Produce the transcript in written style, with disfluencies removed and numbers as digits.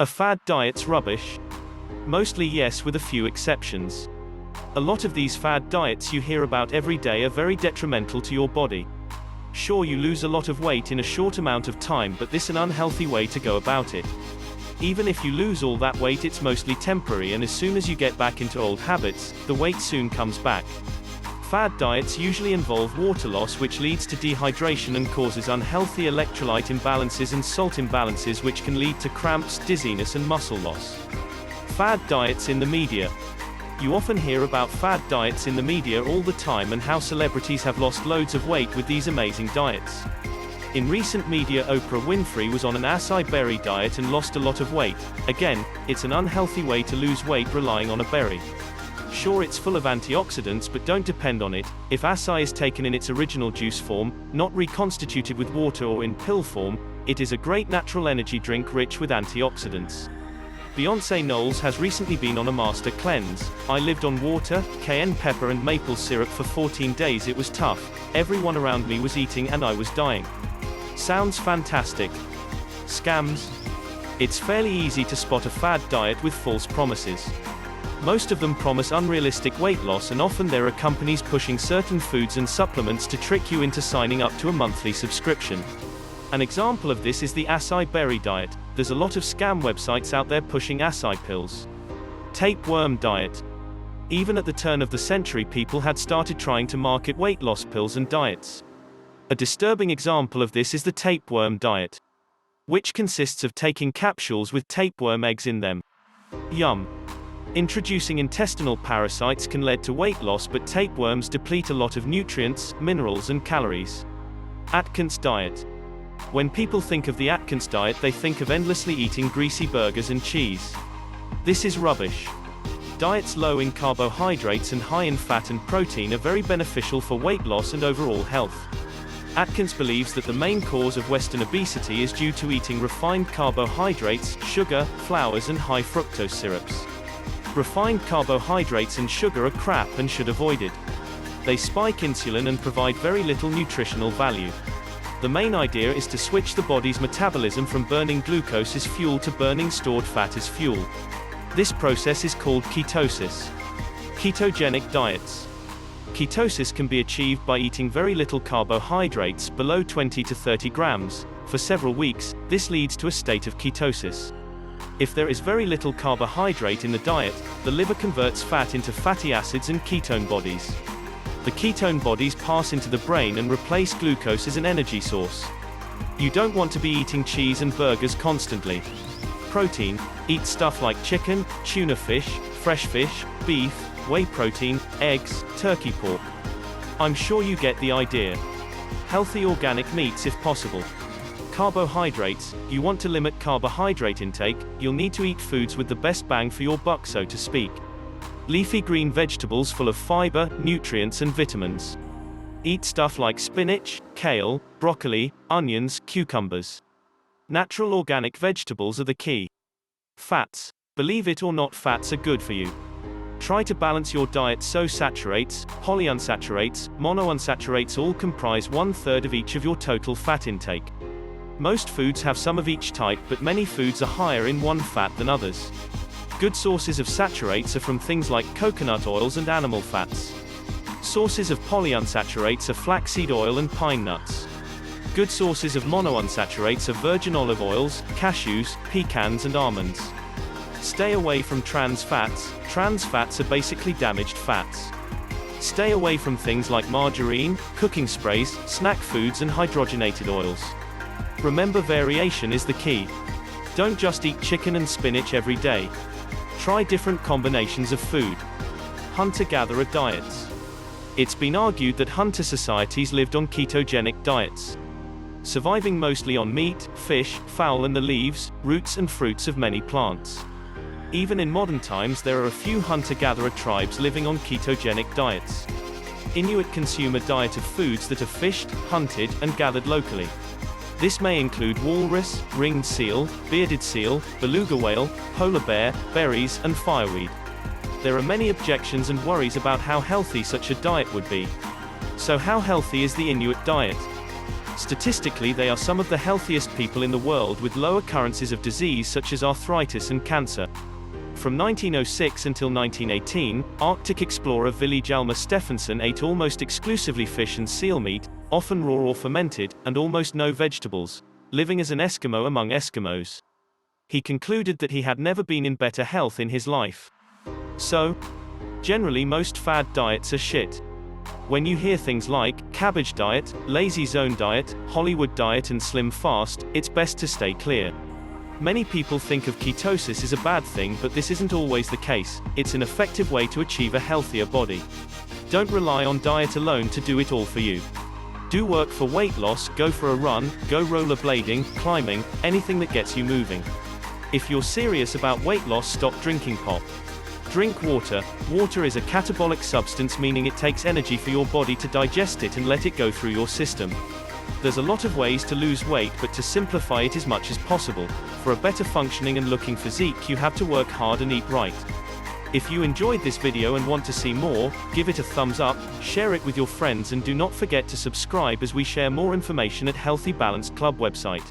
Are fad diets rubbish? Mostly yes, with a few exceptions. A lot of these fad diets you hear about every day are very detrimental to your body. Sure, you lose a lot of weight in a short amount of time, but this is an unhealthy way to go about it. Even if you lose all that weight, it's mostly temporary, and as soon as you get back into old habits, the weight soon comes back. Fad diets usually involve water loss, which leads to dehydration and causes unhealthy electrolyte imbalances and salt imbalances, which can lead to cramps, dizziness and muscle loss. Fad diets in the media. You often hear about fad diets in the media all the time, and how celebrities have lost loads of weight with these amazing diets. In recent media, Oprah Winfrey was on an acai berry diet and lost a lot of weight. Again, it's an unhealthy way to lose weight relying on a berry. Sure, it's full of antioxidants, but don't depend on it. If acai is taken in its original juice form, not reconstituted with water or in pill form, it is a great natural energy drink rich with antioxidants. Beyoncé Knowles has recently been on a master cleanse. I lived on water, cayenne pepper and maple syrup for 14 days. It was tough. Everyone around me was eating and I was dying. Sounds fantastic. Scams? It's fairly easy to spot a fad diet with false promises. Most of them promise unrealistic weight loss, and often there are companies pushing certain foods and supplements to trick you into signing up to a monthly subscription. An example of this is the acai berry diet. There's a lot of scam websites out there pushing acai pills. Tapeworm diet. Even at the turn of the century, people had started trying to market weight loss pills and diets. A disturbing example of this is the tapeworm diet, which consists of taking capsules with tapeworm eggs in them. Yum. Introducing intestinal parasites can lead to weight loss, but tapeworms deplete a lot of nutrients, minerals and calories. Atkins diet. When people think of the Atkins diet, they think of endlessly eating greasy burgers and cheese. This is rubbish. Diets low in carbohydrates and high in fat and protein are very beneficial for weight loss and overall health. Atkins believes that the main cause of Western obesity is due to eating refined carbohydrates, sugar, flours and high fructose syrups. Refined carbohydrates and sugar are crap and should be avoided. They spike insulin and provide very little nutritional value. The main idea is to switch the body's metabolism from burning glucose as fuel to burning stored fat as fuel. This process is called ketosis. Ketogenic diets. Ketosis can be achieved by eating very little carbohydrates, below 20 to 30 grams, for several weeks. This leads to a state of ketosis. If there is very little carbohydrate in the diet, the liver converts fat into fatty acids and ketone bodies. The ketone bodies pass into the brain and replace glucose as an energy source. You don't want to be eating cheese and burgers constantly. Protein. Eat stuff like chicken, tuna fish, fresh fish, beef, whey protein, eggs, turkey pork. I'm sure you get the idea. Healthy organic meats if possible. Carbohydrates. You want to limit carbohydrate intake, you'll need to eat foods with the best bang for your buck, so to speak. Leafy green vegetables full of fiber, nutrients and vitamins. Eat stuff like spinach, kale, broccoli, onions, cucumbers. Natural organic vegetables are the key. Fats. Believe it or not, fats are good for you. Try to balance your diet so saturates, polyunsaturates, monounsaturates all comprise 1/3 of each of your total fat intake. Most foods have some of each type, but many foods are higher in one fat than others. Good sources of saturates are from things like coconut oils and animal fats. Sources of polyunsaturates are flaxseed oil and pine nuts. Good sources of monounsaturates are virgin olive oils, cashews, pecans and almonds. Stay away from trans fats. Trans fats are basically damaged fats. Stay away from things like margarine, cooking sprays, snack foods and hydrogenated oils. Remember, variation is the key. Don't just eat chicken and spinach every day. Try different combinations of food. Hunter-gatherer diets. It's been argued that hunter societies lived on ketogenic diets, surviving mostly on meat, fish, fowl and the leaves, roots and fruits of many plants. Even in modern times, there are a few hunter-gatherer tribes living on ketogenic diets. Inuit consume a diet of foods that are fished, hunted, and gathered locally. This may include walrus, ringed seal, bearded seal, beluga whale, polar bear, berries, and fireweed. There are many objections and worries about how healthy such a diet would be. So how healthy is the Inuit diet? Statistically, they are some of the healthiest people in the world with low occurrences of disease such as arthritis and cancer. From 1906 until 1918, Arctic explorer Willy Hjalmar Stephenson ate almost exclusively fish and seal meat, often raw or fermented, and almost no vegetables, living as an Eskimo among Eskimos. He concluded that he had never been in better health in his life. So, generally most fad diets are shit. When you hear things like cabbage diet, lazy zone diet, Hollywood diet and slim fast, it's best to stay clear. Many people think of ketosis as a bad thing, but this isn't always the case. It's an effective way to achieve a healthier body. Don't rely on diet alone to do it all for you. Do work for weight loss, go for a run, go rollerblading, climbing, anything that gets you moving. If you're serious about weight loss, stop drinking pop. Drink water. Water is a catabolic substance, meaning it takes energy for your body to digest it and let it go through your system. There's a lot of ways to lose weight, but to simplify it as much as possible. For a better functioning and looking physique, you have to work hard and eat right. If you enjoyed this video and want to see more, give it a thumbs up, share it with your friends, and do not forget to subscribe as we share more information at Healthy Balanced Club website.